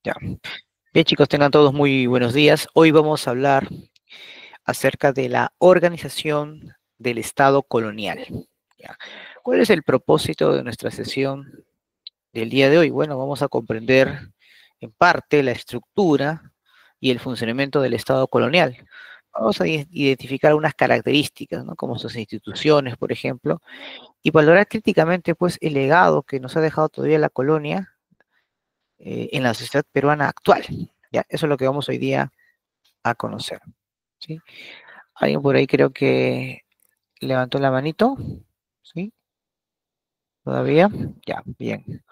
Ya. Bien, chicos, tengan todos muy buenos días. Hoy vamos a hablar acerca de la organización del Estado colonial. Ya. ¿Cuál es el propósito de nuestra sesión del día de hoy? Bueno, vamos a comprender en parte la estructura y el funcionamiento del Estado colonial. Vamos a identificar unas características, ¿no? Como sus instituciones, por ejemplo, y valorar críticamente, pues, el legado que nos ha dejado todavía la colonia en la sociedad peruana actual. Ya, eso es lo que vamos hoy día a conocer. ¿Sí? Alguien por ahí creo que levantó la manito. ¿Sí? ¿Todavía? Ya, bien.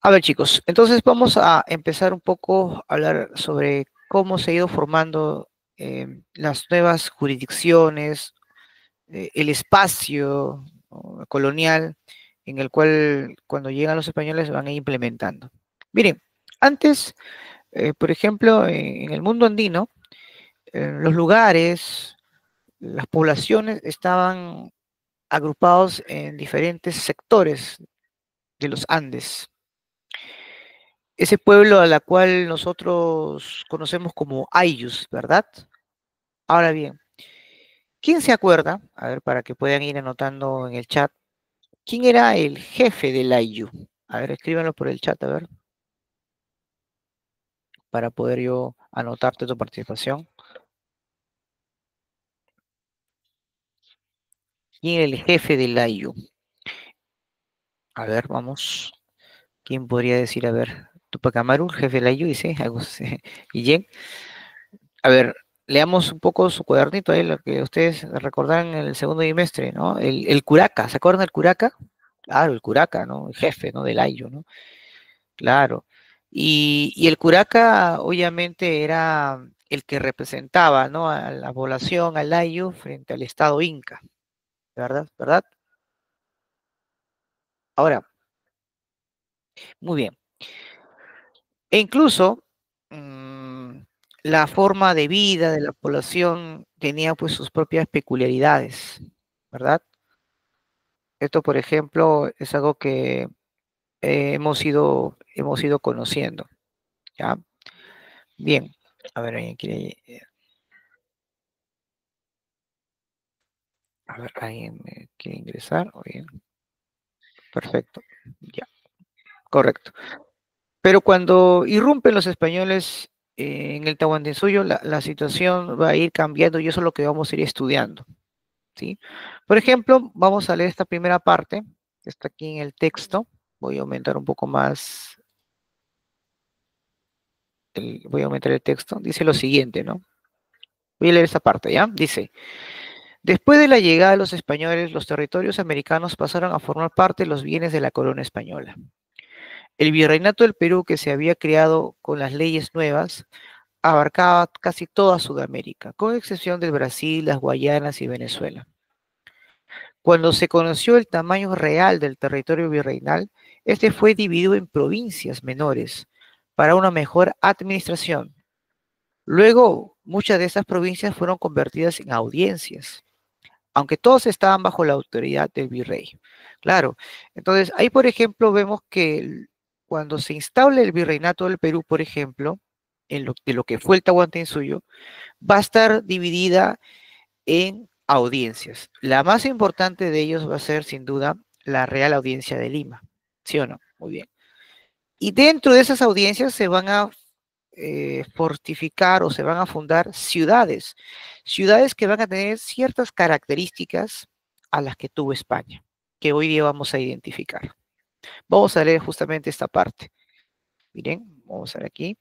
A ver, chicos, entonces vamos a empezar un poco a hablar sobre cómo se ha ido formando las nuevas jurisdicciones, el espacio, ¿no?, colonial en el cual cuando llegan los españoles van a ir implementando. Miren, antes, por ejemplo, en el mundo andino, los lugares, las poblaciones estaban agrupados en diferentes sectores de los Andes. Ese pueblo a la cual nosotros conocemos como Ayllus, ¿verdad? Ahora bien, ¿quién se acuerda? A ver, para que puedan ir anotando en el chat. ¿Quién era el jefe del Ayllu? A ver, escríbanlo por el chat, a ver, para poder yo anotarte tu participación. ¿Quién era el jefe del Ayllu? A ver, vamos. ¿Quién podría decir? A ver, Tupac Amaru, jefe del Ayllu, dice. Algo así. Guillén. A ver, leamos un poco su cuadernito ahí, lo que ustedes recordarán en el segundo trimestre, ¿no? El curaca, ¿se acuerdan del curaca? Claro, el curaca, ¿no? El jefe, ¿no? Del Ayllu, ¿no? Claro. Y el curaca, obviamente, era el que representaba, ¿no?, a la población, al Ayllu, frente al Estado Inca, ¿verdad? ¿Verdad? Ahora, muy bien. E incluso la forma de vida de la población tenía pues sus propias peculiaridades, ¿verdad? Esto, por ejemplo, es algo que hemos ido conociendo, ¿ya? Bien, a ver, ¿alguien quiere, a ver, ¿alguien quiere ingresar? O bien, perfecto, ya, correcto. Pero cuando irrumpen los españoles en el Tahuantinsuyo, la situación va a ir cambiando y eso es lo que vamos a ir estudiando, ¿sí? Por ejemplo, vamos a leer esta primera parte, que está aquí en el texto. Voy a aumentar un poco más, voy a aumentar el texto. Dice lo siguiente, ¿no? Voy a leer esta parte, ¿ya? Dice, después de la llegada de los españoles, los territorios americanos pasaron a formar parte de los bienes de la corona española. El virreinato del Perú, que se había creado con las leyes nuevas, abarcaba casi toda Sudamérica, con excepción del Brasil, las Guayanas y Venezuela. Cuando se conoció el tamaño real del territorio virreinal, este fue dividido en provincias menores para una mejor administración. Luego, muchas de estas provincias fueron convertidas en audiencias, aunque todos estaban bajo la autoridad del virrey. Claro, entonces ahí, por ejemplo, vemos que cuando se instaura el virreinato del Perú, por ejemplo, de lo que fue el Tahuantinsuyo, va a estar dividida en audiencias. La más importante de ellos va a ser, sin duda, la Real Audiencia de Lima. ¿Sí o no? Muy bien. Y dentro de esas audiencias se van a fortificar o se van a fundar ciudades. Ciudades que van a tener ciertas características a las que tuvo España, que hoy día vamos a identificar. Vamos a leer justamente esta parte. Miren, vamos a ver aquí.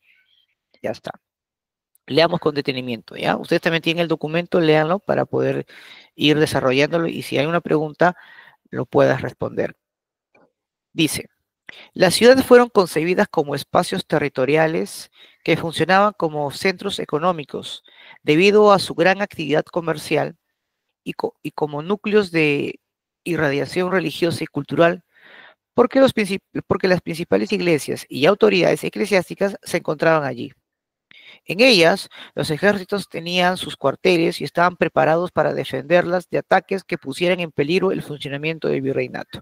Ya está. Leamos con detenimiento, ¿ya? Ustedes también tienen el documento, léanlo para poder ir desarrollándolo y si hay una pregunta, lo puedas responder. Dice, las ciudades fueron concebidas como espacios territoriales que funcionaban como centros económicos debido a su gran actividad comercial y como núcleos de irradiación religiosa y cultural, porque las principales iglesias y autoridades eclesiásticas se encontraban allí. En ellas, los ejércitos tenían sus cuarteles y estaban preparados para defenderlas de ataques que pusieran en peligro el funcionamiento del virreinato.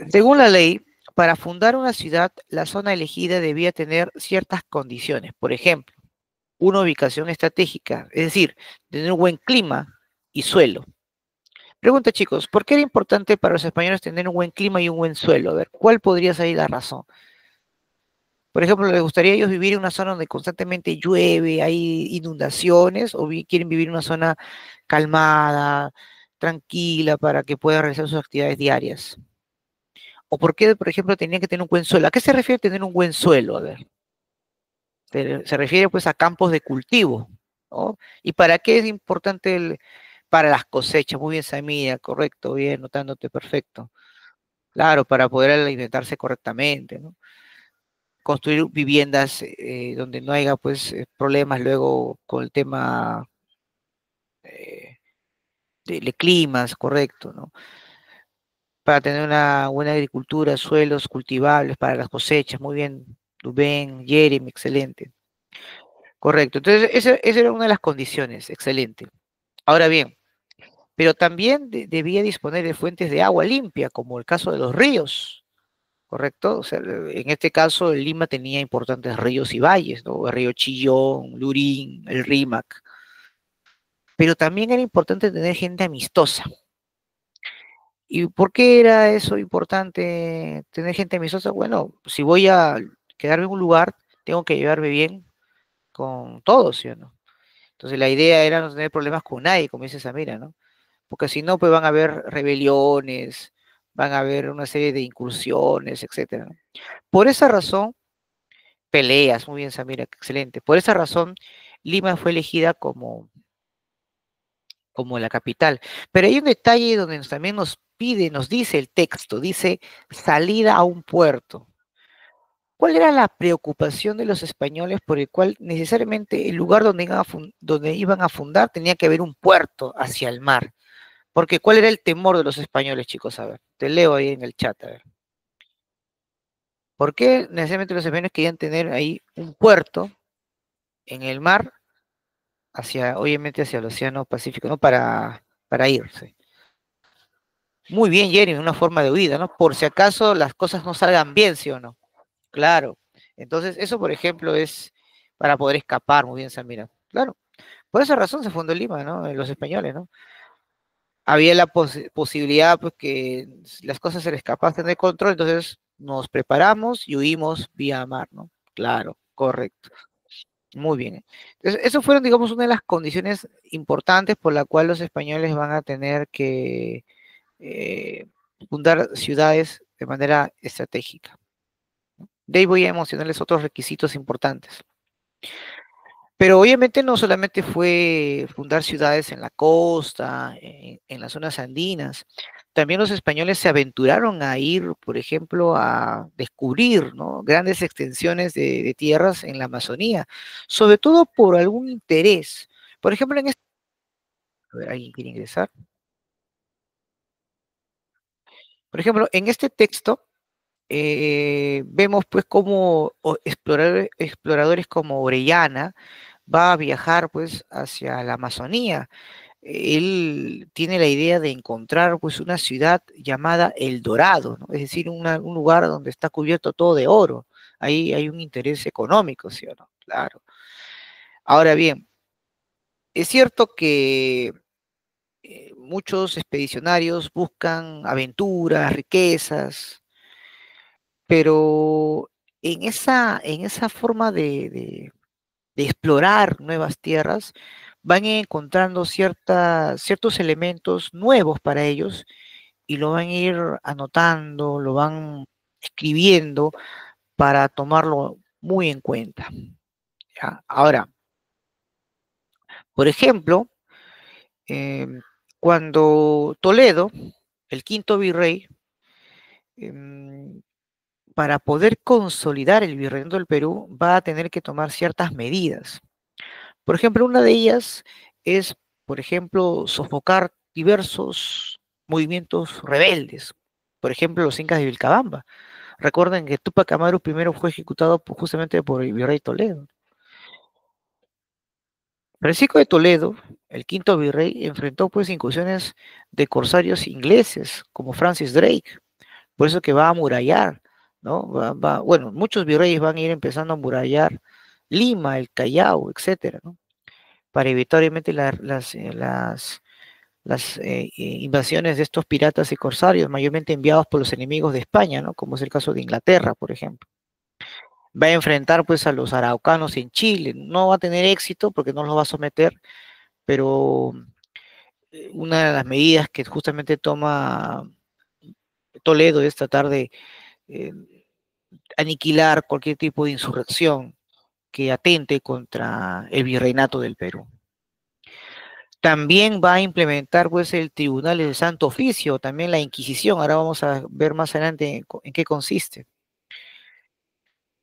Según la ley, para fundar una ciudad, la zona elegida debía tener ciertas condiciones. Por ejemplo, una ubicación estratégica, es decir, tener un buen clima y suelo. Pregunta, chicos, ¿por qué era importante para los españoles tener un buen clima y un buen suelo? A ver, ¿cuál podría ser la razón? Por ejemplo, ¿les gustaría a ellos vivir en una zona donde constantemente llueve, hay inundaciones, o quieren vivir en una zona calmada, tranquila, para que puedan realizar sus actividades diarias? ¿O por qué, por ejemplo, tenían que tener un buen suelo? ¿A qué se refiere tener un buen suelo? A ver, se refiere pues a campos de cultivo, ¿no? ¿Y para qué es importante para las cosechas? Muy bien, Samira, correcto, bien, notándote perfecto. Claro, para poder alimentarse correctamente, ¿no? Construir viviendas donde no haya pues problemas luego con el tema eh, de climas, correcto, ¿no? Para tener una buena agricultura, suelos cultivables para las cosechas, muy bien, Rubén, Jeremy, excelente. Correcto, entonces esa era una de las condiciones, excelente. Ahora bien, pero también debía disponer de fuentes de agua limpia, como el caso de los ríos, ¿correcto? O sea, en este caso, Lima tenía importantes ríos y valles, ¿no? El río Chillón, Lurín, el Rímac. Pero también era importante tener gente amistosa. ¿Y por qué era eso importante, tener gente amistosa? Bueno, si voy a quedarme en un lugar, tengo que llevarme bien con todos, ¿sí o no? Entonces la idea era no tener problemas con nadie, como dice Samira, ¿no? Porque si no, pues van a haber rebeliones, van a haber una serie de incursiones, etcétera, ¿no? Por esa razón, peleas, muy bien, Samira, excelente. Por esa razón, Lima fue elegida como la capital. Pero hay un detalle donde también nos pide, nos dice el texto, dice salida a un puerto. ¿Cuál era la preocupación de los españoles por el cual necesariamente el lugar donde iban a fundar tenía que haber un puerto hacia el mar? Porque ¿cuál era el temor de los españoles, chicos? A ver, te leo ahí en el chat, a ver. ¿Por qué necesariamente los españoles querían tener ahí un puerto en el mar obviamente hacia el Océano Pacífico, ¿no? Para irse. Muy bien, Jeremy, una forma de huida, ¿no? Por si acaso las cosas no salgan bien, ¿sí o no? Claro. Entonces, eso, por ejemplo, es para poder escapar, muy bien, Samira. Claro. Por esa razón se fundó Lima, ¿no? Los españoles, ¿no? Había la posibilidad, pues, que las cosas se les escapasen de control, entonces nos preparamos y huimos vía mar, ¿no? Claro, correcto. Muy bien. Entonces, eso fueron, digamos, una de las condiciones importantes por la cual los españoles van a tener que eh, fundar ciudades de manera estratégica. De ahí voy a mencionarles otros requisitos importantes. Pero obviamente no solamente fue fundar ciudades en la costa, en las zonas andinas, también los españoles se aventuraron a ir, por ejemplo, a descubrir, ¿no? Grandes extensiones de tierras en la Amazonía, sobre todo por algún interés. Por ejemplo, a ver, ¿alguien quiere ingresar? Por ejemplo, en este texto vemos pues cómo exploradores como Orellana va a viajar pues hacia la Amazonía. Él tiene la idea de encontrar pues una ciudad llamada El Dorado, ¿no? Es decir, un lugar donde está cubierto todo de oro. Ahí hay un interés económico, ¿sí o no? Claro. Ahora bien, es cierto que muchos expedicionarios buscan aventuras, riquezas, pero en esa forma de explorar nuevas tierras, van encontrando ciertos elementos nuevos para ellos y lo van a ir anotando, lo van escribiendo para tomarlo muy en cuenta. ¿Ya? Ahora, por ejemplo, em, cuando Toledo, el quinto virrey, em, para poder consolidar el virreinato del Perú, va a tener que tomar ciertas medidas. Por ejemplo, una de ellas es, por ejemplo, sofocar diversos movimientos rebeldes. Por ejemplo, los incas de Vilcabamba. Recuerden que Túpac Amaru primero fue ejecutado justamente por el virrey Toledo. Francisco de Toledo, el quinto virrey, enfrentó pues incursiones de corsarios ingleses como Francis Drake. Por eso que va a amurallar ¿no? Bueno, muchos virreyes van a ir empezando a amurallar Lima, el Callao, etcétera, ¿no? Para evitar obviamente invasiones de estos piratas y corsarios, mayormente enviados por los enemigos de España, ¿no? Como es el caso de Inglaterra, por ejemplo. Va a enfrentar pues a los araucanos en Chile, no va a tener éxito porque no los va a someter, pero una de las medidas que justamente toma Toledo es tratar de eh, aniquilar cualquier tipo de insurrección que atente contra el virreinato del Perú. También va a implementar pues el Tribunal del Santo Oficio, también la Inquisición. Ahora vamos a ver más adelante en qué consiste.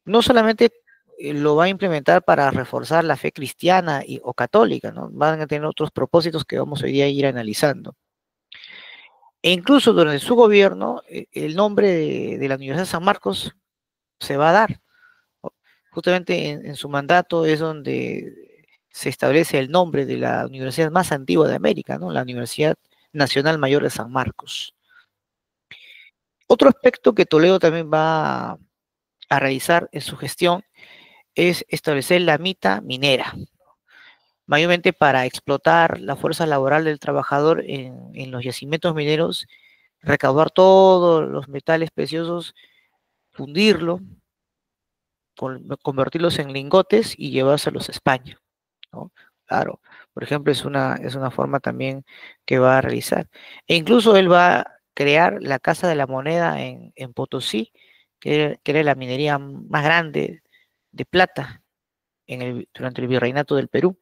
No solamente lo va a implementar para reforzar la fe cristiana o católica, ¿no? Van a tener otros propósitos que vamos hoy día a ir analizando. E incluso durante su gobierno, el nombre de la Universidad de San Marcos se va a dar. Justamente en su mandato es donde se establece el nombre de la universidad más antigua de América, ¿no? La Universidad Nacional Mayor de San Marcos. Otro aspecto que Toledo también va a realizar en su gestión es establecer la mita minera, mayormente para explotar la fuerza laboral del trabajador en los yacimientos mineros, recaudar todos los metales preciosos, fundirlo, convertirlos en lingotes y llevárselos a España, ¿no? Claro, por ejemplo, es una forma también que va a realizar. E incluso él va a crear la Casa de la Moneda en Potosí, que era la minería más grande de plata durante el virreinato del Perú.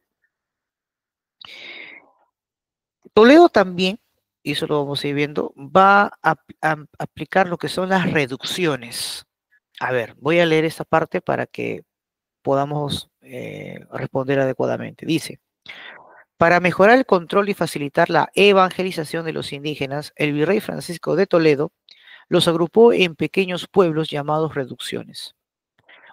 Toledo también, y eso lo vamos a ir viendo, va a aplicar lo que son las reducciones. A ver, voy a leer esta parte para que podamos responder adecuadamente. Dice, para mejorar el control y facilitar la evangelización de los indígenas, el virrey Francisco de Toledo los agrupó en pequeños pueblos llamados reducciones.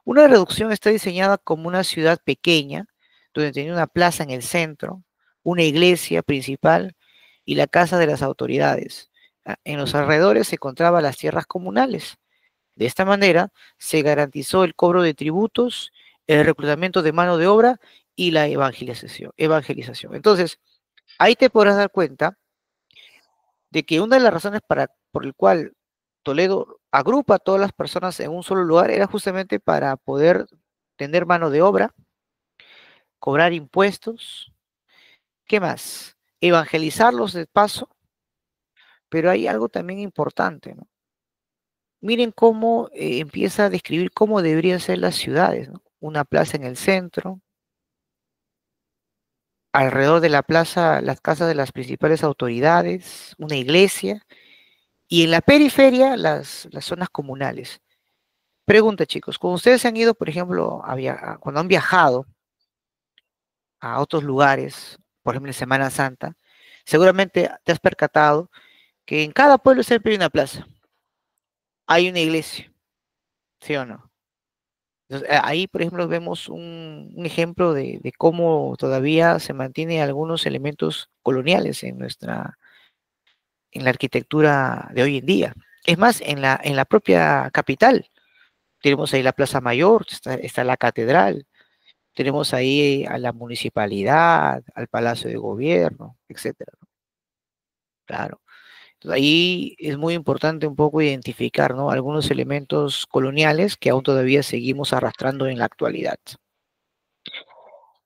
Una reducción está diseñada como una ciudad pequeña, donde tenía una plaza en el centro, una iglesia principal y la casa de las autoridades. En los alrededores se encontraban las tierras comunales. De esta manera se garantizó el cobro de tributos, el reclutamiento de mano de obra y la evangelización. Entonces, ahí te podrás dar cuenta de que una de las razones por el cual Toledo agrupa a todas las personas en un solo lugar era justamente para poder tener mano de obra, cobrar impuestos, ¿qué más? Evangelizarlos de paso, pero hay algo también importante, ¿no? Miren cómo empieza a describir cómo deberían ser las ciudades, ¿no? Una plaza en el centro, alrededor de la plaza las casas de las principales autoridades, una iglesia, y en la periferia las zonas comunales. Pregunta, chicos, cuando ustedes han ido, por ejemplo, cuando han viajado a otros lugares, por ejemplo en Semana Santa, seguramente te has percatado que en cada pueblo siempre hay una plaza, hay una iglesia, ¿sí o no? Entonces, ahí, por ejemplo, vemos un ejemplo de cómo todavía se mantienen algunos elementos coloniales en la arquitectura de hoy en día. Es más, en la propia capital, tenemos ahí la Plaza Mayor, está la catedral, tenemos ahí a la municipalidad, al Palacio de Gobierno, etcétera, ¿no? Claro. Entonces, ahí es muy importante un poco identificar, ¿no? Algunos elementos coloniales que aún todavía seguimos arrastrando en la actualidad.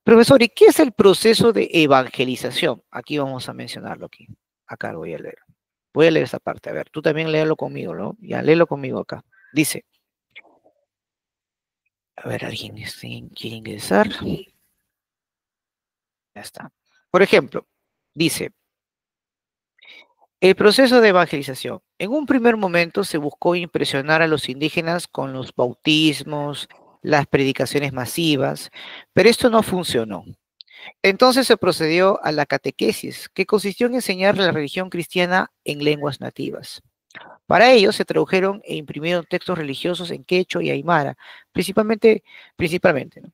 Profesor, ¿y qué es el proceso de evangelización? Aquí vamos a mencionarlo aquí. Acá lo voy a leer. Voy a leer esa parte. A ver, tú también léelo conmigo, ¿no? Ya, léelo conmigo acá. Dice, a ver, alguien quiere ingresar. Ya está. Por ejemplo, dice, el proceso de evangelización. En un primer momento se buscó impresionar a los indígenas con los bautismos, las predicaciones masivas, pero esto no funcionó. Entonces se procedió a la catequesis, que consistió en enseñar la religión cristiana en lenguas nativas. Para ello se tradujeron e imprimieron textos religiosos en quechua y aymara, principalmente, ¿no?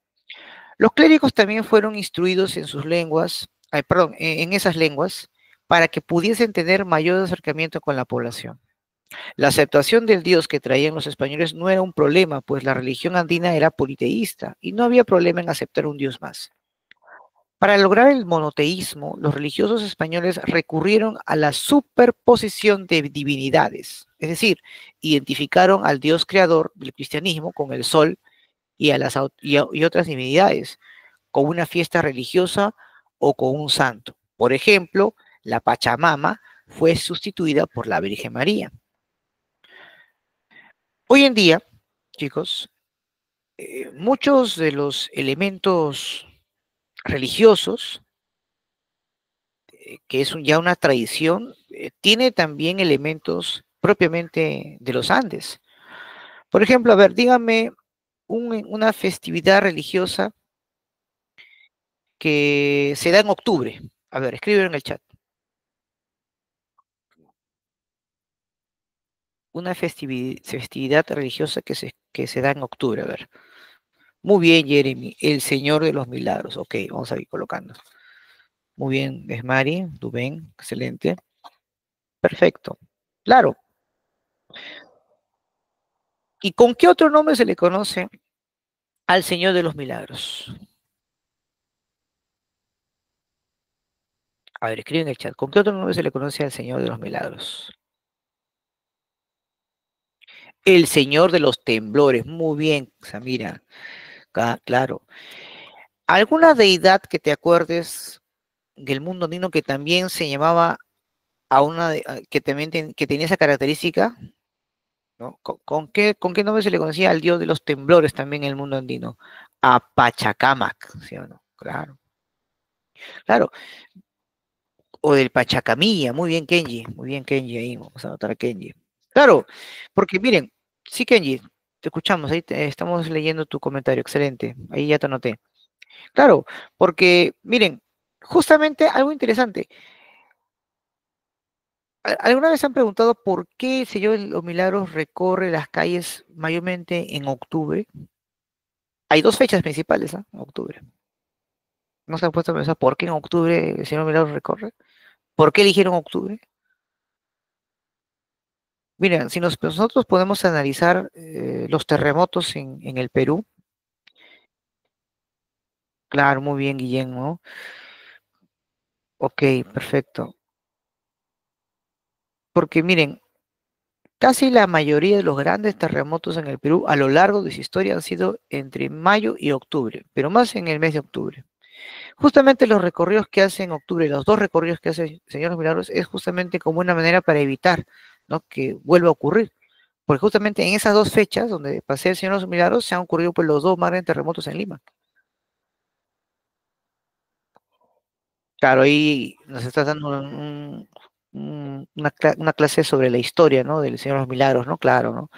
Los clérigos también fueron instruidos en sus lenguas, perdón, en esas lenguas, para que pudiesen tener mayor acercamiento con la población. La aceptación del Dios que traían los españoles no era un problema, pues la religión andina era politeísta y no había problema en aceptar un Dios más. Para lograr el monoteísmo, los religiosos españoles recurrieron a la superposición de divinidades, es decir, identificaron al Dios creador del cristianismo con el sol y, y otras divinidades, con una fiesta religiosa o con un santo. Por ejemplo, la Pachamama fue sustituida por la Virgen María. Hoy en día, chicos, muchos de los elementos religiosos, que es ya una tradición, tiene también elementos propiamente de los Andes. Por ejemplo, a ver, dígame una festividad religiosa que se da en octubre. A ver, escríbelo en el chat. Una festividad religiosa que se da en octubre. A ver. Muy bien, Jeremy. El Señor de los Milagros. Ok, vamos a ir colocando. Muy bien, Esmari, Dubén, excelente. Perfecto. Claro. ¿Y con qué otro nombre se le conoce al Señor de los Milagros? A ver, escribe en el chat. ¿Con qué otro nombre se le conoce al Señor de los Milagros? El Señor de los Temblores. Muy bien, Samira. Claro. ¿Alguna deidad que te acuerdes del mundo andino que también se llamaba que también que tenía esa característica? ¿No? ¿Con qué nombre se le conocía al dios de los temblores también en el mundo andino? A Pachacamac, ¿sí o no? Claro, claro. O del Pachacamilla, muy bien Kenji ahí, vamos a anotar a Kenji. Claro, porque miren, sí Kenji, te escuchamos, ahí estamos leyendo tu comentario, excelente, ahí ya te anoté. Claro, porque miren, justamente algo interesante. ¿Alguna vez han preguntado por qué el Señor de los Milagros recorre las calles mayormente en octubre? Hay dos fechas principales, ¿ah? En octubre. ¿No se han puesto a pensar por qué en octubre el Señor de los Milagros recorre? ¿Por qué eligieron octubre? Mira, si nosotros podemos analizar los terremotos en el Perú, claro, muy bien, Guillermo. Ok, perfecto. Porque miren, casi la mayoría de los grandes terremotos en el Perú a lo largo de su historia han sido entre mayo y octubre, pero más en el mes de octubre. Justamente los recorridos que hace en octubre, los dos recorridos que hace el Señor de los Milagros, es justamente como una manera para evitar, ¿no?, que vuelva a ocurrir. Porque justamente en esas dos fechas, donde pasé el Señor de los Milagros, se han ocurrido pues, los dos más grandes terremotos en Lima. Claro, ahí nos estás dando una clase sobre la historia, ¿no? Del Señor de los Milagros, ¿no? Claro, ¿no?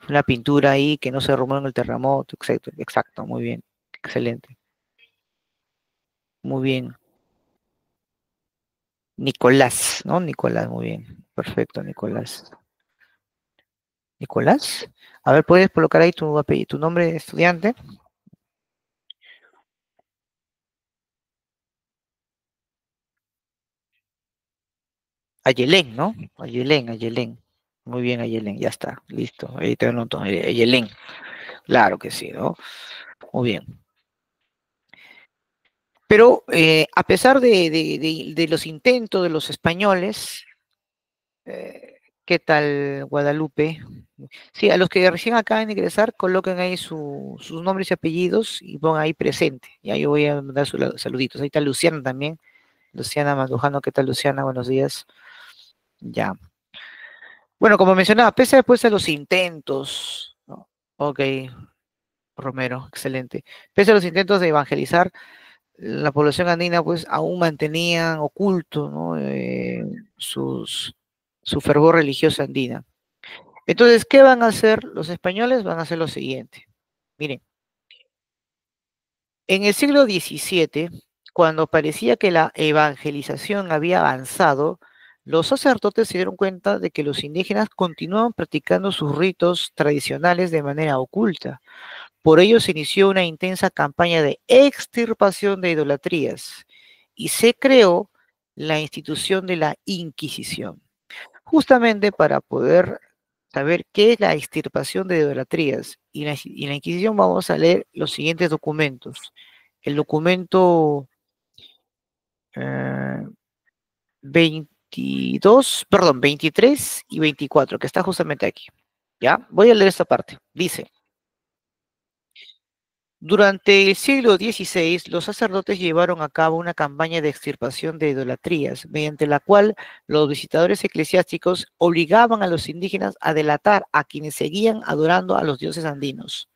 Una pintura ahí que no se rompió en el terremoto, exacto, exacto, muy bien, excelente, muy bien. Nicolás, ¿no? Nicolás, muy bien, perfecto, Nicolás. Nicolás, a ver, ¿puedes colocar ahí tu apellido, tu nombre de estudiante? Ayelén, ¿no? Ayelén, Ayelén. Muy bien, Ayelén, ya está, listo, ahí te anoto, Ayelén, claro que sí, ¿no? Muy bien. Pero a pesar de los intentos de los españoles, ¿qué tal Guadalupe? Sí, a los que recién acaban de ingresar, coloquen ahí sus nombres y apellidos y pongan ahí presente. Ya yo voy a mandar sus saluditos. Ahí está Luciana también. Luciana Mandujano, ¿qué tal Luciana? Buenos días. Ya. Bueno, como mencionaba, pese después a los intentos, ¿no? Ok, Romero, excelente. Pese a los intentos de evangelizar, la población andina pues aún mantenía oculto, ¿no? Su fervor religioso andina. Entonces, ¿qué van a hacer los españoles? Van a hacer lo siguiente. Miren, en el siglo XVII, cuando parecía que la evangelización había avanzado, los sacerdotes se dieron cuenta de que los indígenas continuaban practicando sus ritos tradicionales de manera oculta. Por ello se inició una intensa campaña de extirpación de idolatrías y se creó la institución de la Inquisición, justamente para poder saber qué es la extirpación de idolatrías. Y en la Inquisición vamos a leer los siguientes documentos. El documento 22, perdón, 23 y 24, que está justamente aquí. ¿Ya? Voy a leer esta parte. Dice, durante el siglo XVI, los sacerdotes llevaron a cabo una campaña de extirpación de idolatrías, mediante la cual los visitadores eclesiásticos obligaban a los indígenas a delatar a quienes seguían adorando a los dioses andinos.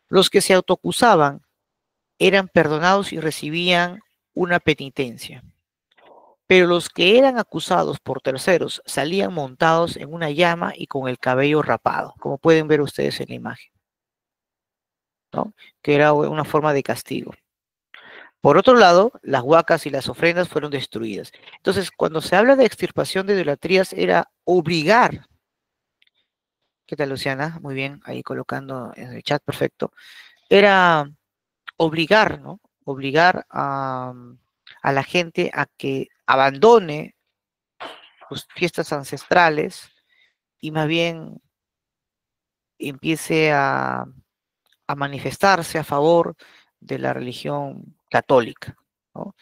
Los que se autoacusaban eran perdonados y recibían una penitencia. Pero los que eran acusados por terceros salían montados en una llama y con el cabello rapado, como pueden ver ustedes en la imagen, ¿no? Que era una forma de castigo. Por otro lado, las huacas y las ofrendas fueron destruidas. Entonces, cuando se habla de extirpación de idolatrías, era obligar, ¿qué tal, Luciana? Muy bien, ahí colocando en el chat, perfecto. Era obligar, ¿no? Obligar a la gente a que abandone sus fiestas ancestrales y más bien empiece a manifestarse a favor de la religión católica, ¿no?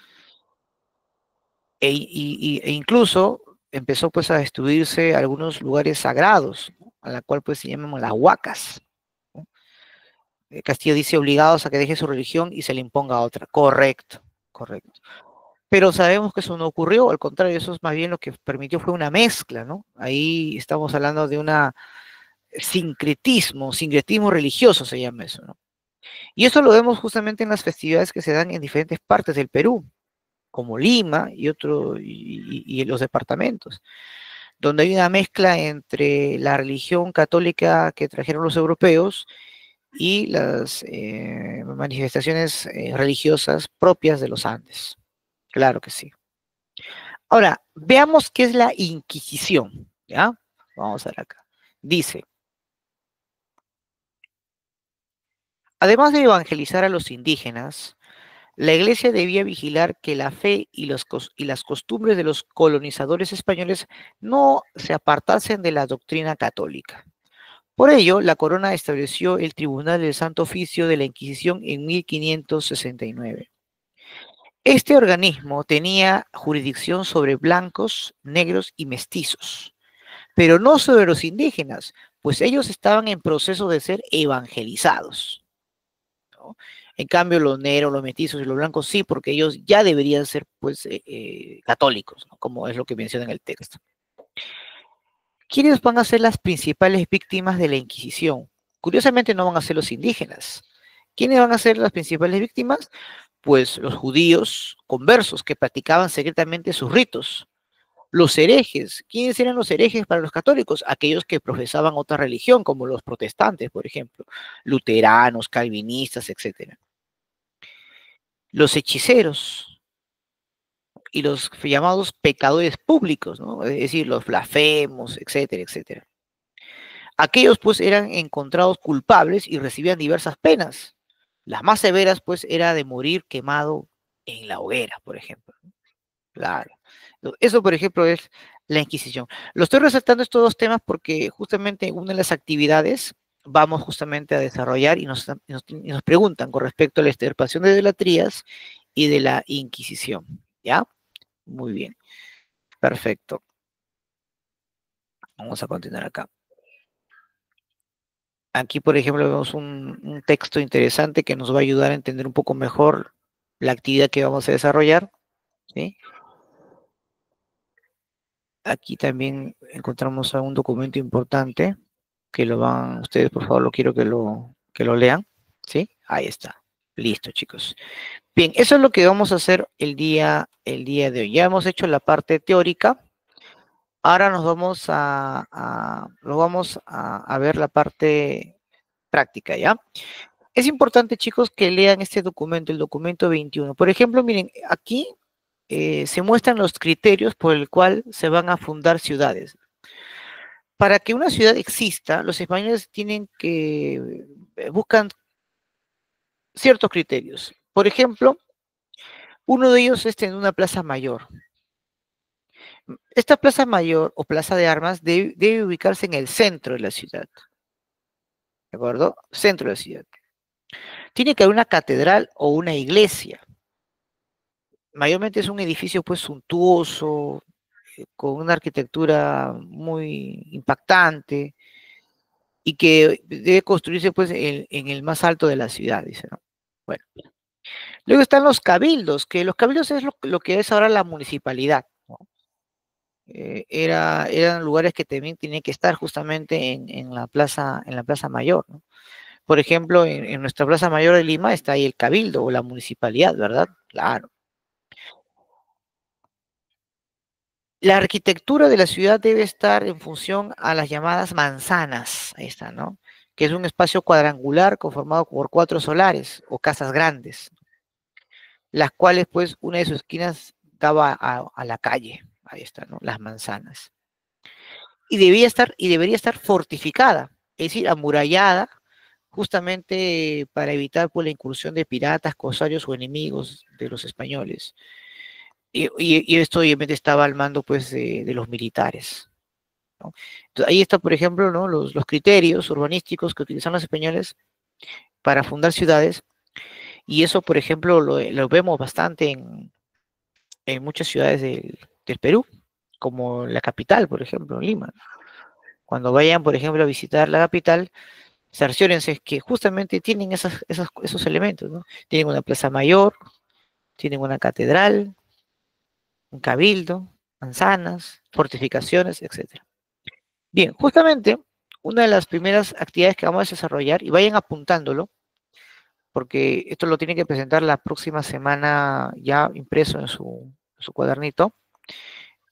E incluso empezó pues a destruirse algunos lugares sagrados, ¿no? A la cual pues se llaman las huacas, ¿no? Castillo dice obligados a que deje su religión y se le imponga otra. Correcto, correcto. Pero sabemos que eso no ocurrió, al contrario, eso es más bien lo que permitió fue una mezcla, ¿no? Ahí estamos hablando de una sincretismo religioso se llama eso, ¿no? Y eso lo vemos justamente en las festividades que se dan en diferentes partes del Perú, como Lima y los departamentos, donde hay una mezcla entre la religión católica que trajeron los europeos y las manifestaciones religiosas propias de los Andes. Claro que sí. Ahora, veamos qué es la Inquisición, ¿ya? Vamos a ver acá. Dice, además de evangelizar a los indígenas, la Iglesia debía vigilar que la fe y las costumbres de los colonizadores españoles no se apartasen de la doctrina católica. Por ello, la corona estableció el Tribunal del Santo Oficio de la Inquisición en 1569. Este organismo tenía jurisdicción sobre blancos, negros y mestizos, pero no sobre los indígenas, pues ellos estaban en proceso de ser evangelizados, ¿no? En cambio, los negros, los mestizos y los blancos sí, porque ellos ya deberían ser pues católicos, ¿no? Como es lo que menciona en el texto. ¿Quiénes van a ser las principales víctimas de la Inquisición? Curiosamente no van a ser los indígenas. ¿Quiénes van a ser las principales víctimas? Pues los judíos conversos que practicaban secretamente sus ritos. Los herejes. ¿Quiénes eran los herejes para los católicos? Aquellos que profesaban otra religión, como los protestantes, por ejemplo, luteranos, calvinistas, etc. Los hechiceros y los llamados pecadores públicos, ¿no? Es decir, los blasfemos, etcétera, etcétera. Aquellos pues eran encontrados culpables y recibían diversas penas. Las más severas pues era de morir quemado en la hoguera, por ejemplo. Claro. Eso, por ejemplo, es la Inquisición. Lo estoy resaltando estos dos temas porque justamente en una de las actividades vamos justamente a desarrollar y nos preguntan con respecto a la extirpación de idolatrías y de la Inquisición. ¿Ya? Muy bien. Perfecto. Vamos a continuar acá. Aquí, por ejemplo, vemos un texto interesante que nos va a ayudar a entender un poco mejor la actividad que vamos a desarrollar, ¿sí? Aquí también encontramos un documento importante que lo van, ustedes por favor lo quiero que lo lean, ¿sí? Ahí está. Listo, chicos. Bien, eso es lo que vamos a hacer el día de hoy. Ya hemos hecho la parte teórica. Ahora nos vamos a ver la parte práctica, ¿ya? Es importante, chicos, que lean este documento, el documento 21. Por ejemplo, miren, aquí se muestran los criterios por el cual se van a fundar ciudades. Para que una ciudad exista, los españoles tienen que buscan ciertos criterios. Por ejemplo, uno de ellos es tener una plaza mayor. Esta plaza mayor o plaza de armas debe ubicarse en el centro de la ciudad, ¿de acuerdo? Centro de la ciudad. Tiene que haber una catedral o una iglesia. Mayormente es un edificio pues suntuoso, con una arquitectura muy impactante y que debe construirse pues en el más alto de la ciudad, dice, ¿no? Bueno, luego están los cabildos, que los cabildos es lo que es ahora la municipalidad, ¿no? Eran lugares que también tienen que estar justamente en la plaza mayor, ¿no? Por ejemplo, en nuestra plaza mayor de Lima está ahí el cabildo o la municipalidad, ¿verdad? Claro. La arquitectura de la ciudad debe estar en función a las llamadas manzanas, ahí está, ¿no? Que es un espacio cuadrangular conformado por 4 solares o casas grandes, las cuales, pues, una de sus esquinas daba a la calle, ahí está, ¿no? Las manzanas. Y debería estar fortificada, es decir, amurallada, justamente para evitar, pues, la incursión de piratas, corsarios o enemigos de los españoles. Y esto obviamente estaba al mando, pues, de los militares, ¿no? Entonces, ahí está, por ejemplo, ¿no? los criterios urbanísticos que utilizan los españoles para fundar ciudades, y eso, por ejemplo, lo vemos bastante en muchas ciudades del Perú, como la capital, por ejemplo, Lima. Cuando vayan, por ejemplo, a visitar la capital, cerciórense que justamente tienen esos elementos, ¿no? Tienen una plaza mayor, tienen una catedral, un cabildo, manzanas, fortificaciones, etcétera. Bien, justamente una de las primeras actividades que vamos a desarrollar, y vayan apuntándolo, porque esto lo tienen que presentar la próxima semana ya impreso en su cuadernito,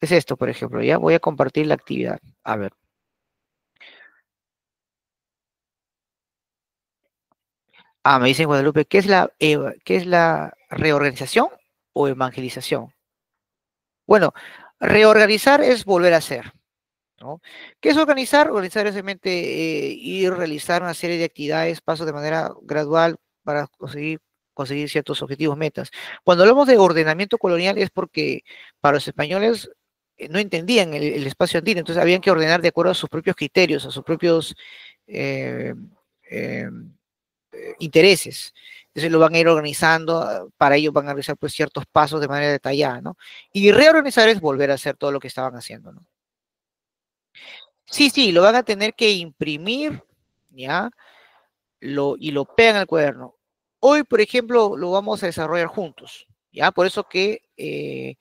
es esto, por ejemplo, ya voy a compartir la actividad. A ver. Me dicen Guadalupe, qué es la reorganización o evangelización? Bueno, reorganizar es volver a hacer, ¿no? ¿Qué es organizar? Organizar es simplemente ir, realizar una serie de actividades, pasos de manera gradual para conseguir ciertos objetivos, metas. Cuando hablamos de ordenamiento colonial es porque para los españoles no entendían el espacio andino, entonces habían que ordenar de acuerdo a sus propios criterios, a sus propios eh, eh, intereses. Entonces lo van a ir organizando, para ello van a realizar pues ciertos pasos de manera detallada, ¿no? Y reorganizar es volver a hacer todo lo que estaban haciendo, ¿no? Sí, sí, lo van a tener que imprimir, ¿ya? Y lo pegan al cuaderno. Hoy, por ejemplo, lo vamos a desarrollar juntos, ¿ya? Por eso que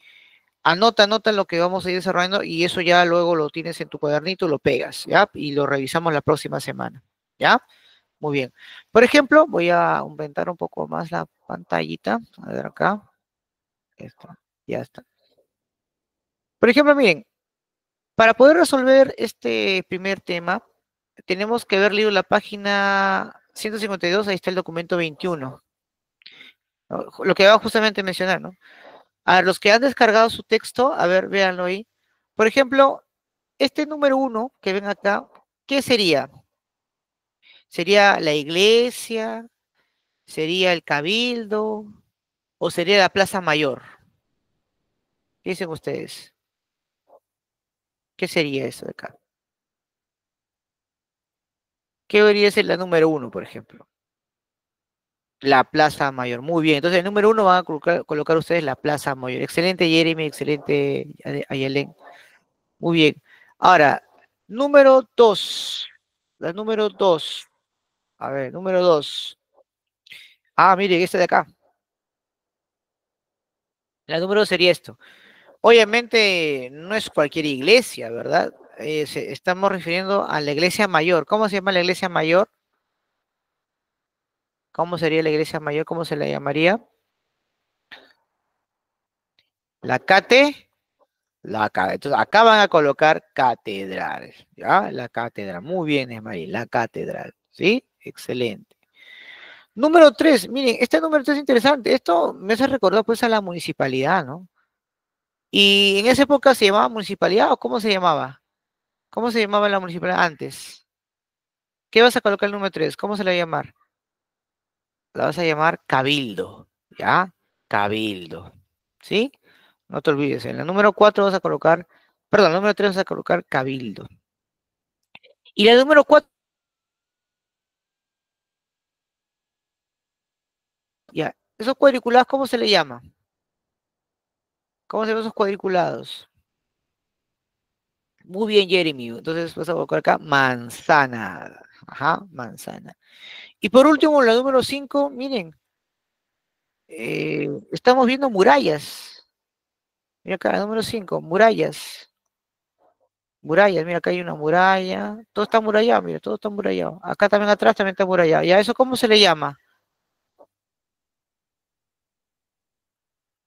anota lo que vamos a ir desarrollando y eso ya luego lo tienes en tu cuadernito, lo pegas, ¿ya? Y lo revisamos la próxima semana, ¿ya? Muy bien. Por ejemplo, voy a aumentar un poco más la pantallita. A ver acá. Esto, ya está. Por ejemplo, miren, para poder resolver este primer tema, tenemos que haber leído la página 152, ahí está el documento 21, ¿no? Lo que va justamente a mencionar, ¿no? A ver, los que han descargado su texto, a ver, véanlo ahí. Por ejemplo, este número 1 que ven acá, ¿qué sería? ¿Sería la iglesia? ¿Sería el cabildo? ¿O sería la plaza mayor? ¿Qué dicen ustedes? ¿Qué sería eso de acá? ¿Qué debería ser la número 1, por ejemplo? La Plaza Mayor. Muy bien. Entonces, el número 1 van a colocar ustedes la Plaza Mayor. Excelente, Jeremy. Excelente, Ayelen. Muy bien. Ahora, número 2. La número 2. A ver, número 2. Miren, esta de acá. La número 2 sería esto. Obviamente, no es cualquier iglesia, ¿verdad? Estamos refiriendo a la iglesia mayor. ¿Cómo se llama la iglesia mayor? ¿Cómo sería la iglesia mayor? ¿Cómo se la llamaría? La cate. Entonces, acá van a colocar catedral, ¿ya? La cátedra. Muy bien, Esmarí, la catedral, ¿sí? Excelente. Número 3, miren, este número 3 es interesante. Esto me hace recordar pues a la municipalidad, ¿no? Y en esa época se llamaba municipalidad o ¿cómo se llamaba? ¿Cómo se llamaba la municipalidad antes? ¿Qué vas a colocar el número 3? ¿Cómo se le va a llamar? La vas a llamar cabildo, ¿ya? Cabildo, ¿sí? No te olvides, en la número 4 vas a colocar Perdón, la número 3 vamos a colocar cabildo. Y la número 4, ya, esos cuadriculados, ¿cómo se le llama? ¿Cómo se llaman esos cuadriculados? Muy bien, Jeremy. Entonces vas a colocar acá manzana. Ajá, manzana. Y por último, la número 5, miren, estamos viendo murallas. Mira acá, la número 5, murallas. Murallas, mira, acá hay una muralla. Todo está murallado, mira, todo está murallado. Acá también atrás también está murallado. ¿Y a eso cómo se le llama?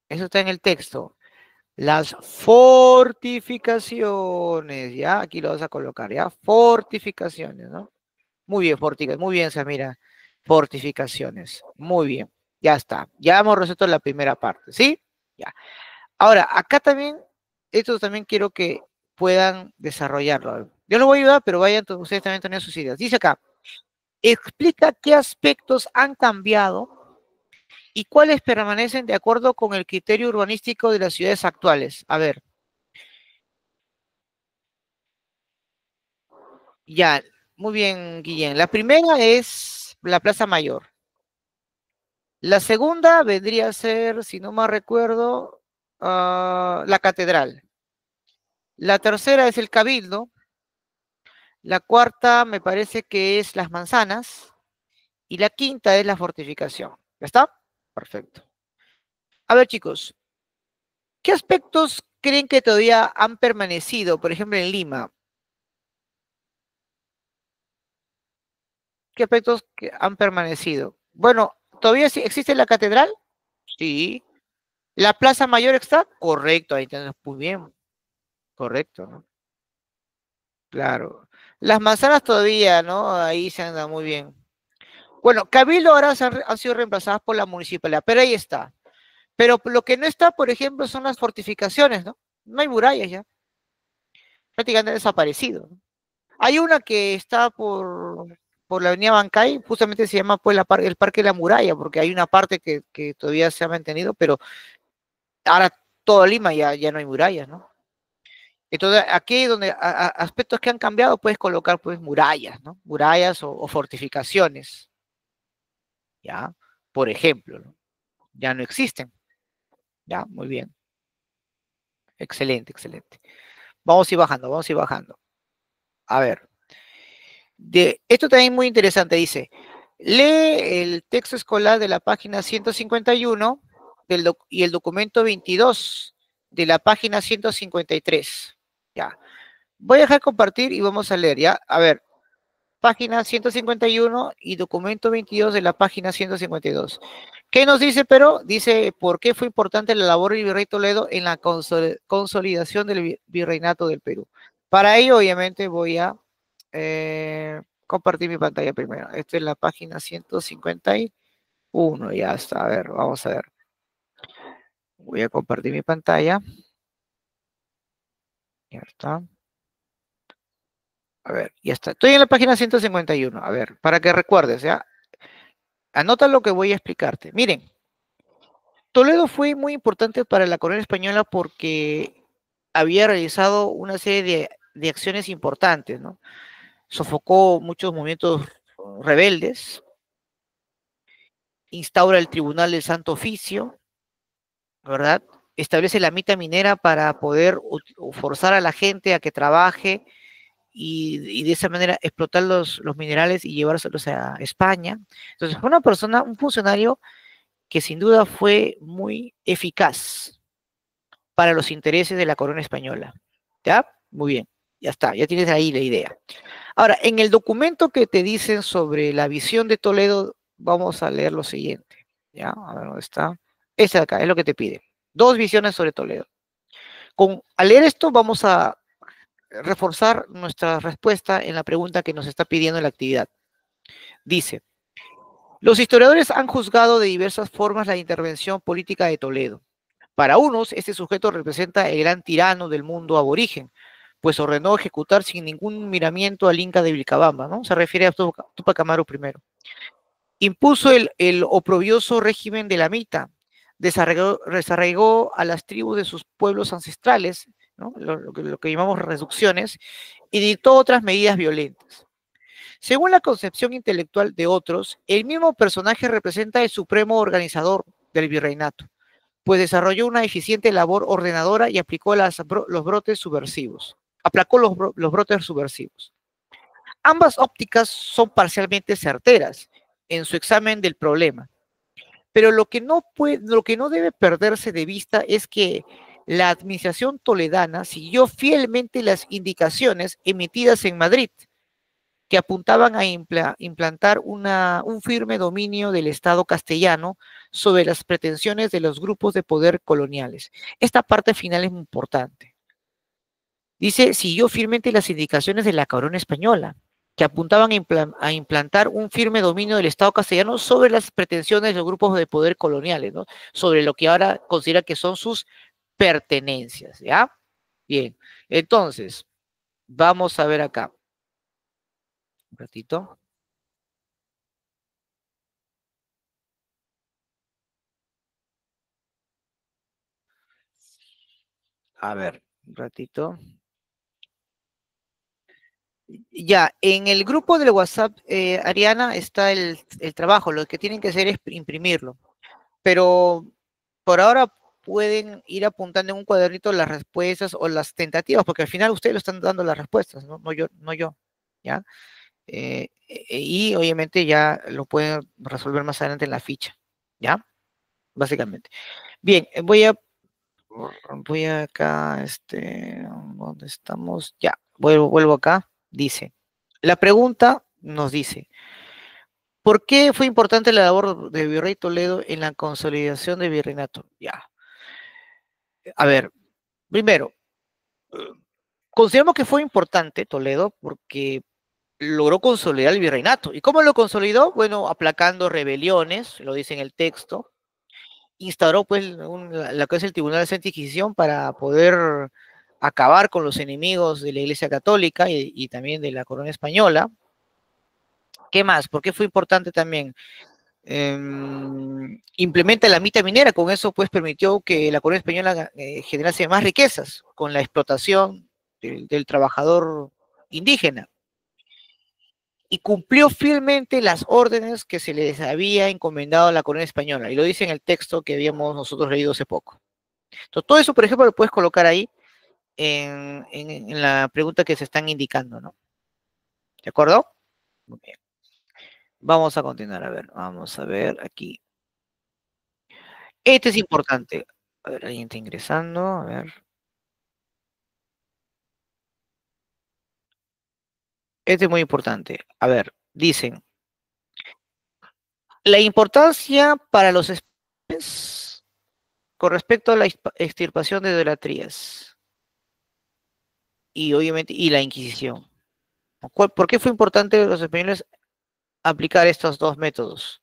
Eso está en el texto. Las fortificaciones, ¿ya? Aquí lo vas a colocar, ¿ya? Fortificaciones, ¿no? Muy bien, muy bien, Samira. Fortificaciones. Muy bien. Ya está. Ya hemos resuelto la primera parte, ¿sí? Ya. Ahora, acá también, esto también quiero que puedan desarrollarlo. Yo los voy a ayudar, pero vayan ustedes también teniendo sus ideas. Dice acá, explica qué aspectos han cambiado y cuáles permanecen de acuerdo con el criterio urbanístico de las ciudades actuales. A ver, ya, muy bien, Guillén. La primera es la Plaza Mayor. La segunda vendría a ser, si no mal recuerdo, la Catedral. La tercera es el Cabildo. La cuarta me parece que es las Manzanas. Y la quinta es la fortificación. ¿Ya está? Perfecto. A ver, chicos, ¿qué aspectos creen que todavía han permanecido, por ejemplo, en Lima? ¿Qué aspectos que han permanecido? Bueno, ¿todavía existe la catedral? Sí. ¿La Plaza Mayor está? Correcto, ahí tenemos muy bien. Correcto, ¿no? Claro. Las manzanas todavía, ¿no? Ahí se anda muy bien. Bueno, Cabildo ahora han sido reemplazadas por la municipalidad, pero ahí está. Pero lo que no está, por ejemplo, son las fortificaciones, ¿no? No hay murallas ya, prácticamente han desaparecido, ¿no? Hay una que está por la avenida Bancay, justamente se llama pues el Parque de la Muralla, porque hay una parte que todavía se ha mantenido, pero ahora todo Lima ya no hay murallas, ¿no? Entonces, aquí donde aspectos que han cambiado, puedes colocar pues murallas, ¿no? Murallas o fortificaciones, ¿ya? Por ejemplo, ¿no? Ya no existen, ¿ya? Muy bien. Excelente, excelente. Vamos a ir bajando, vamos a ir bajando. A ver, esto también muy interesante, dice, lee el texto escolar de la página 151 y el documento 22 de la página 153. Ya, voy a dejar compartir y vamos a leer, ¿ya? A ver, página 151 y documento 22 de la página 152. ¿Qué nos dice, pero? Dice, ¿por qué fue importante la labor del virrey Toledo en la consolidación del virreinato del Perú? Para ello, obviamente, voy a compartir mi pantalla primero. Esta es la página 151, ya está. A ver, vamos a ver. Voy a compartir mi pantalla. Ya está. A ver, ya está. Estoy en la página 151. A ver, para que recuerdes, ¿ya? Anota lo que voy a explicarte. Miren, Toledo fue muy importante para la corona española porque había realizado una serie de acciones importantes, ¿no? Sofocó muchos movimientos rebeldes, instaura el Tribunal del Santo Oficio, ¿verdad? Establece la mita minera para poder forzar a la gente a que trabaje y de esa manera explotar los minerales y llevárselos a España. Entonces fue una persona, un funcionario que sin duda fue muy eficaz para los intereses de la corona española. ¿Ya? Muy bien, ya está, ya tienes ahí la idea. Ahora, en el documento que te dicen sobre la visión de Toledo, vamos a leer lo siguiente. ¿Ya? A ver dónde está. Ese de acá es lo que te pide. Dos visiones sobre Toledo. Al leer esto, vamos a reforzar nuestra respuesta en la pregunta que nos está pidiendo la actividad. Dice, los historiadores han juzgado de diversas formas la intervención política de Toledo. Para unos, este sujeto representa el gran tirano del mundo aborigen, pues ordenó ejecutar sin ningún miramiento al Inca de Vilcabamba, ¿no? Se refiere a Tupac Amaru I. Impuso el oprobioso régimen de la mita, desarraigó a las tribus de sus pueblos ancestrales, ¿no? Lo que llamamos reducciones, y dictó otras medidas violentas. Según la concepción intelectual de otros, el mismo personaje representa el supremo organizador del virreinato, pues desarrolló una eficiente labor ordenadora y aplicó los brotes subversivos. Aplacó los brotes subversivos. Ambas ópticas son parcialmente certeras en su examen del problema, pero lo que no debe perderse de vista es que la administración toledana siguió fielmente las indicaciones emitidas en Madrid, que apuntaban a implantar un firme dominio del Estado castellano sobre las pretensiones de los grupos de poder coloniales. Esta parte final es muy importante. Dice, siguió firmemente las indicaciones de la corona española, que apuntaban a implantar un firme dominio del Estado castellano sobre las pretensiones de los grupos de poder coloniales, ¿no? Sobre lo que ahora considera que son sus pertenencias, ¿ya? Bien, entonces, vamos a ver acá, un ratito. A ver, un ratito. Ya, en el grupo del WhatsApp, Ariana, está el trabajo. Lo que tienen que hacer es imprimirlo. Pero por ahora pueden ir apuntando en un cuadernito las respuestas o las tentativas, porque al final ustedes lo están dando las respuestas, no, no yo, no yo. ¿Ya? Y obviamente ya lo pueden resolver más adelante en la ficha. ¿Ya? Básicamente. Bien, voy acá, ¿dónde estamos? Ya, vuelvo acá. Dice. La pregunta nos dice, ¿por qué fue importante la labor de Virrey Toledo en la consolidación del virreinato? Ya, a ver, primero, consideramos que fue importante Toledo porque logró consolidar el virreinato. ¿Y cómo lo consolidó? Bueno, aplacando rebeliones, lo dice en el texto, instauró pues la que es el Tribunal de Santa Inquisición para poder acabar con los enemigos de la Iglesia Católica y también de la corona española. ¿Qué más? ¿Por qué fue importante también? Implementa la mita minera, con eso pues permitió que la corona española generase más riquezas con la explotación del trabajador indígena y cumplió fielmente las órdenes que se les había encomendado a la corona española, y lo dice en el texto que habíamos nosotros leído hace poco. Entonces, todo eso, por ejemplo, lo puedes colocar ahí en la pregunta que se están indicando, ¿no? ¿De acuerdo? Muy bien. Vamos a continuar, a ver, vamos a ver aquí. Este es importante. A ver, alguien está ingresando. A ver. Este es muy importante. A ver, dicen, la importancia para los españoles con respecto a la extirpación de idolatrías y obviamente y la Inquisición. ¿Por qué fue importante a los españoles aplicar estos dos métodos?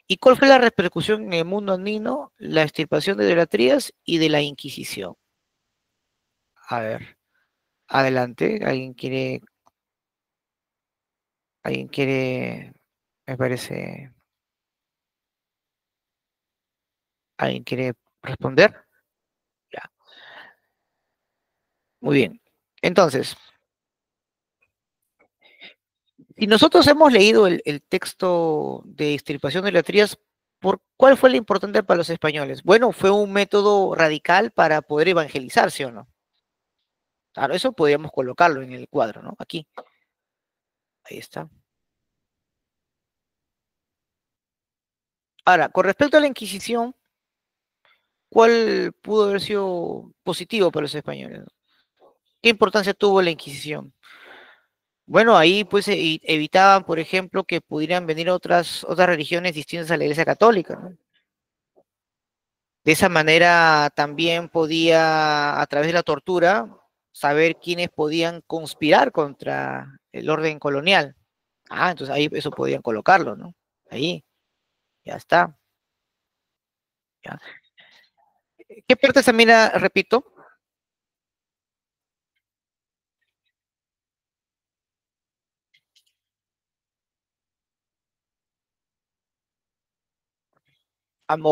¿Y cuál fue la repercusión en el mundo andino? La extirpación de idolatrías y de la Inquisición. A ver, adelante. Alguien quiere, me parece, alguien quiere responder? Ya, muy bien. Entonces, si nosotros hemos leído el texto de extirpación de idolatrías, ¿cuál fue lo importante para los españoles? Bueno, fue un método radical para poder evangelizar, ¿sí o no? Claro, eso podríamos colocarlo en el cuadro, ¿no? Aquí, ahí está. Ahora, con respecto a la Inquisición, ¿cuál pudo haber sido positivo para los españoles? ¿Qué importancia tuvo la Inquisición? Bueno, ahí pues evitaban, por ejemplo, que pudieran venir otras religiones distintas a la Iglesia Católica, ¿no? De esa manera también podía, a través de la tortura, saber quiénes podían conspirar contra el orden colonial. Ah, entonces ahí eso podían colocarlo, ¿no? Ahí, ya está. ¿Ya? ¿Qué parte también, repito?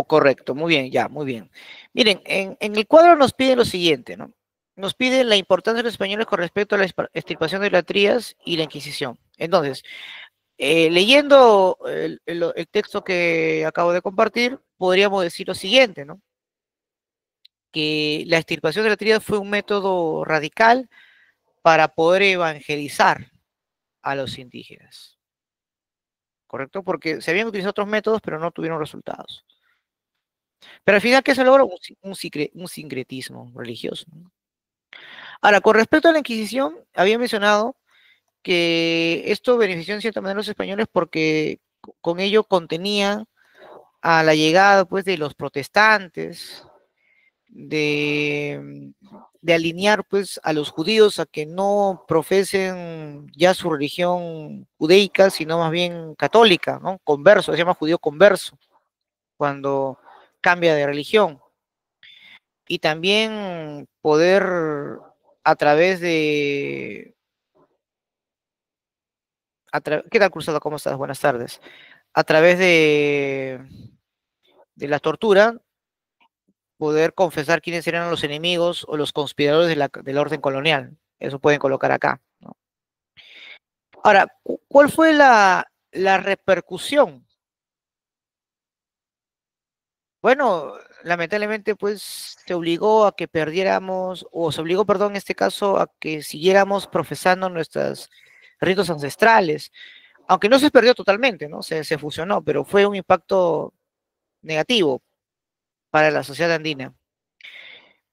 Correcto, muy bien, ya, muy bien. Miren, en el cuadro nos pide lo siguiente, ¿no? nos pide la importancia de los españoles con respecto a la extirpación de idolatrías y la Inquisición. Entonces, leyendo el texto que acabo de compartir, podríamos decir lo siguiente, ¿no? Que la extirpación de la idolatría fue un método radical para poder evangelizar a los indígenas, ¿correcto? Porque se habían utilizado otros métodos, pero no tuvieron resultados. Pero al final, ¿qué se logró? Un sincretismo religioso, ¿no? Ahora, con respecto a la Inquisición, había mencionado que esto benefició en cierta manera a los españoles porque con ello contenía a la llegada pues de los protestantes, de alinear pues a los judíos a que no profesen ya su religión judaica, sino más bien católica, ¿no? Converso, se llama judío converso, cuando cambia de religión. Y también poder a través de... ¿Qué tal, Cruzado? ¿Cómo estás? Buenas tardes. A través de la tortura, poder confesar quiénes eran los enemigos o los conspiradores de la orden colonial. Eso pueden colocar acá, ¿no? Ahora, ¿cuál fue la repercusión? Bueno, lamentablemente, pues se obligó a que perdiéramos, o se obligó, perdón, en este caso, a que siguiéramos profesando nuestros ritos ancestrales, aunque no se perdió totalmente, ¿no? Se fusionó, pero fue un impacto negativo para la sociedad andina.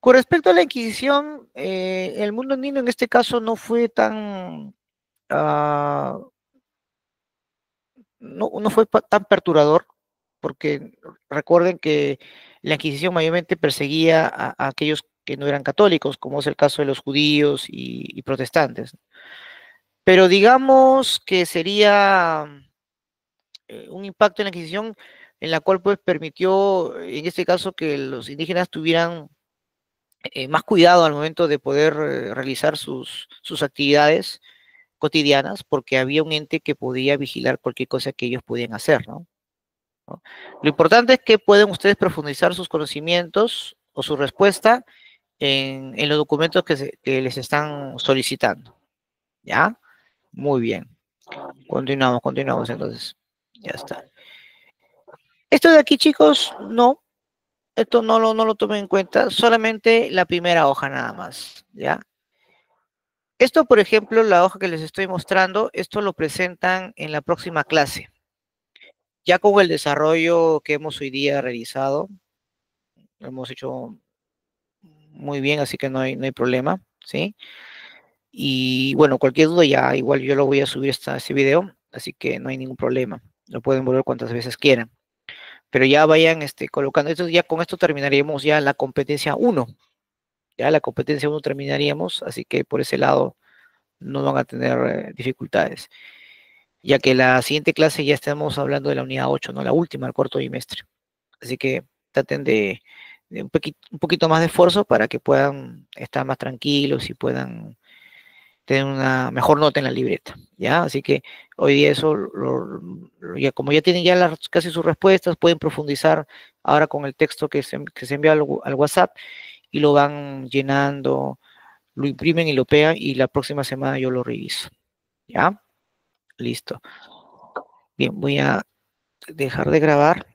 Con respecto a la Inquisición, el mundo andino en este caso no fue tan, ah, no fue tan perturbador, porque recuerden que la Inquisición mayormente perseguía a aquellos que no eran católicos, como es el caso de los judíos y protestantes. Pero digamos que sería un impacto en la Inquisición en la cual pues permitió, en este caso, que los indígenas tuvieran más cuidado al momento de poder realizar sus actividades cotidianas, porque había un ente que podía vigilar cualquier cosa que ellos podían hacer, ¿no? ¿No? Lo importante es que pueden ustedes profundizar sus conocimientos o su respuesta en los documentos que les están solicitando, ¿ya? Muy bien. Continuamos entonces. Ya está. Esto de aquí, chicos, no, esto no lo tomen en cuenta, solamente la primera hoja nada más, ¿ya? Esto, por ejemplo, la hoja que les estoy mostrando, esto lo presentan en la próxima clase. Ya con el desarrollo que hemos hoy día realizado, lo hemos hecho muy bien, así que no hay problema, ¿sí? Y bueno, cualquier duda ya, igual yo lo voy a subir este video, así que no hay ningún problema. Lo pueden volver cuantas veces quieran. Pero ya vayan colocando esto, ya con esto terminaríamos ya la competencia 1. Ya la competencia 1 terminaríamos, así que por ese lado no van a tener dificultades, ya que la siguiente clase ya estamos hablando de la unidad 8, no la última, el cuarto trimestre. Así que traten de un poquito más de esfuerzo para que puedan estar más tranquilos y puedan tener una mejor nota en la libreta, ¿ya? Así que hoy día eso, ya, como ya tienen ya casi sus respuestas, pueden profundizar ahora con el texto que se envía al WhatsApp y lo van llenando, lo imprimen y lo pegan y la próxima semana yo lo reviso, ¿ya? Listo. Bien, voy a dejar de grabar.